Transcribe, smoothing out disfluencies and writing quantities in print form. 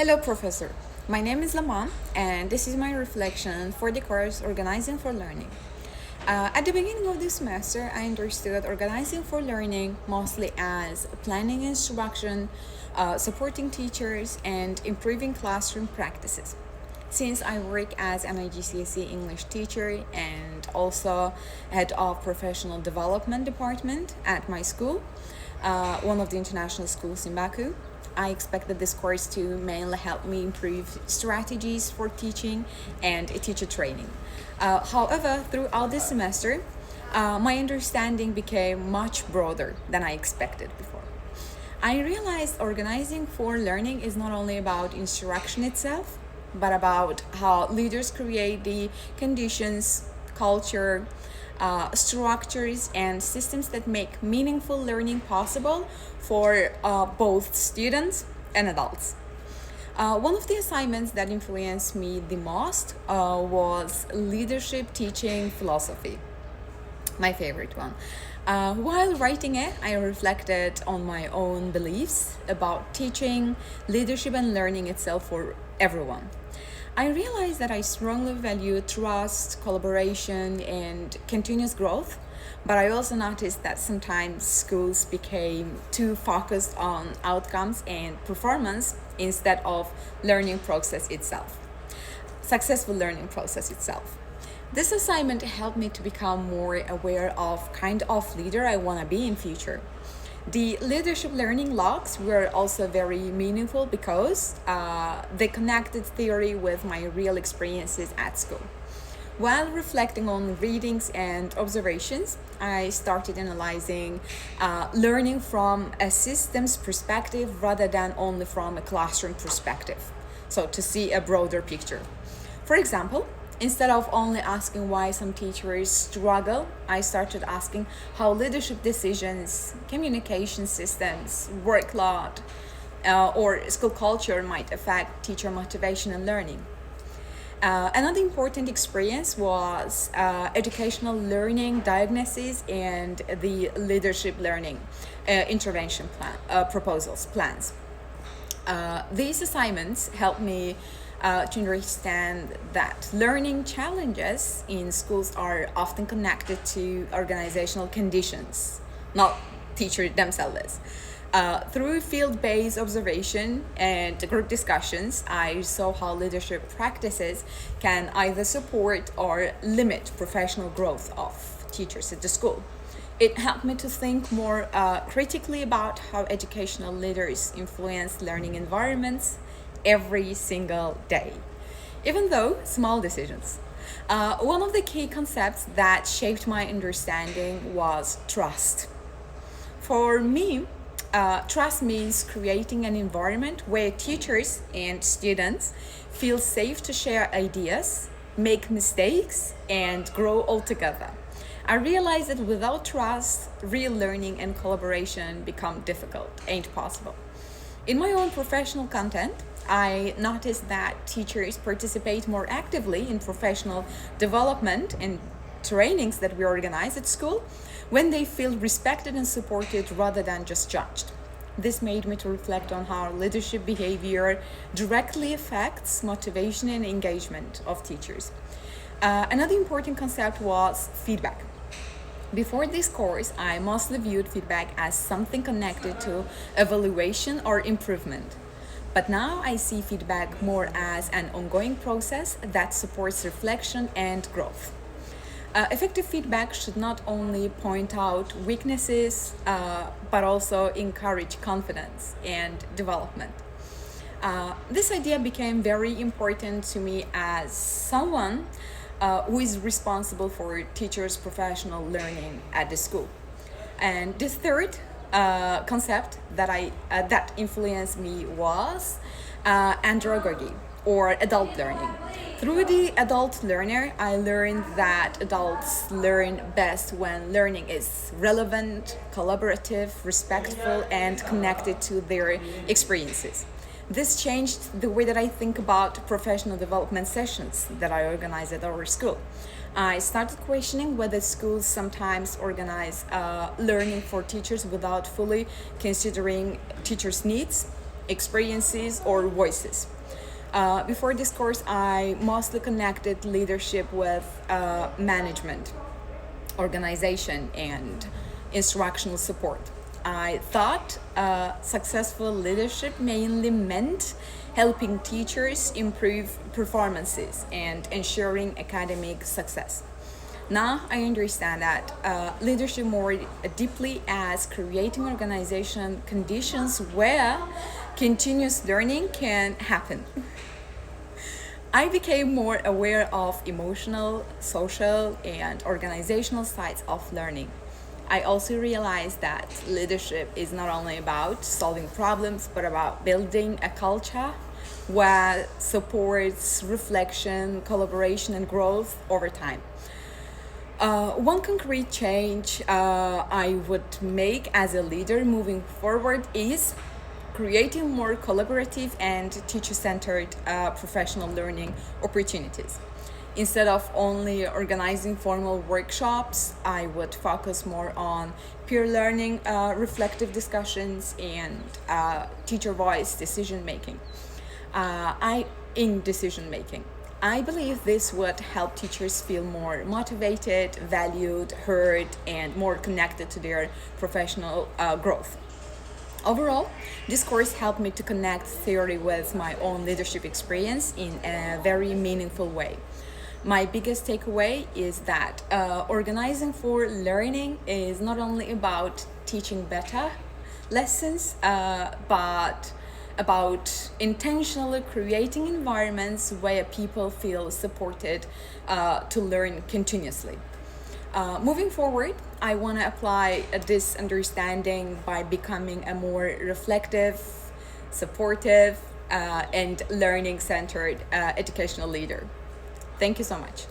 Hello, Professor. My name is Laman, and this is my reflection for the course Organizing for Learning. At the beginning of this semester, I understood organizing for learning mostly as planning instruction, supporting teachers, and improving classroom practices. Since I work as an IGCSE English teacher and also head of professional development department at my school, one of the international schools in Baku, I expected this course to mainly help me improve strategies for teaching and teacher training. However, throughout this semester, my understanding became much broader than I expected before. I realized organizing for learning is not only about instruction itself, but about how leaders create the conditions, culture, structures, and systems that make meaningful learning possible for both students and adults. One of the assignments that influenced me the most was leadership teaching philosophy, my favorite one. While writing it, I reflected on my own beliefs about teaching, leadership, and learning itself for everyone. I realized that I strongly value trust, collaboration, and continuous growth, but I also noticed that sometimes schools became too focused on outcomes and performance instead of successful learning process itself. This assignment helped me to become more aware of kind of leader I want to be in future. The leadership learning logs were also very meaningful because they connected theory with my real experiences at school. While reflecting on readings and observations, I started analyzing learning from a systems perspective rather than only from a classroom perspective. So to see a broader picture. For example, instead of only asking why some teachers struggle, I started asking how leadership decisions, communication systems, workload, or school culture might affect teacher motivation and learning. Another important experience was educational learning diagnosis and the leadership learning intervention plans. These assignments helped me to understand that learning challenges in schools are often connected to organizational conditions, not teachers themselves. Through field-based observation and group discussions, I saw how leadership practices can either support or limit professional growth of teachers at the school. It helped me to think more critically about how educational leaders influence learning environments every single day, even though small decisions. One of the key concepts that shaped my understanding was trust. For me, trust means creating an environment where teachers and students feel safe to share ideas, make mistakes, and grow all together. I realized that without trust, real learning and collaboration become difficult, ain't possible. In my own professional content, I noticed that teachers participate more actively in professional development and trainings that we organize at school when they feel respected and supported rather than just judged. This made me to reflect on how leadership behavior directly affects motivation and engagement of teachers. Another important concept was feedback. Before this course, I mostly viewed feedback as something connected to evaluation or improvement. But now I see feedback more as an ongoing process that supports reflection and growth. Effective feedback should not only point out weaknesses, but also encourage confidence and development. This idea became very important to me as someone who is responsible for teachers' professional learning at the school. And the third concept that influenced me was andragogy, or adult learning. Through the adult learner, I learned that adults learn best when learning is relevant, collaborative, respectful, and connected to their experiences. This changed the way that I think about professional development sessions that I organize at our school. I started questioning whether schools sometimes organize learning for teachers without fully considering teachers' needs experiences, or voices. Before this course, I mostly connected leadership with management, organization, and instructional support. I thought successful leadership mainly meant helping teachers improve performances and ensuring academic success. Now I understand that leadership more deeply as creating organization conditions where continuous learning can happen. I became more aware of emotional, social, and organizational sides of learning. I also realized that leadership is not only about solving problems, but about building a culture where supports reflection, collaboration, and growth over time. One concrete change I would make as a leader moving forward is creating more collaborative and teacher-centered professional learning opportunities. Instead of only organizing formal workshops, I would focus more on peer learning, reflective discussions, and teacher voice decision making. In decision making. I believe this would help teachers feel more motivated, valued, heard, and more connected to their professional growth. Overall, this course helped me to connect theory with my own leadership experience in a very meaningful way. My biggest takeaway is that organizing for learning is not only about teaching better lessons, but about intentionally creating environments where people feel supported to learn continuously. Moving forward, I want to apply this understanding by becoming a more reflective, supportive, and learning centered educational leader. Thank you so much.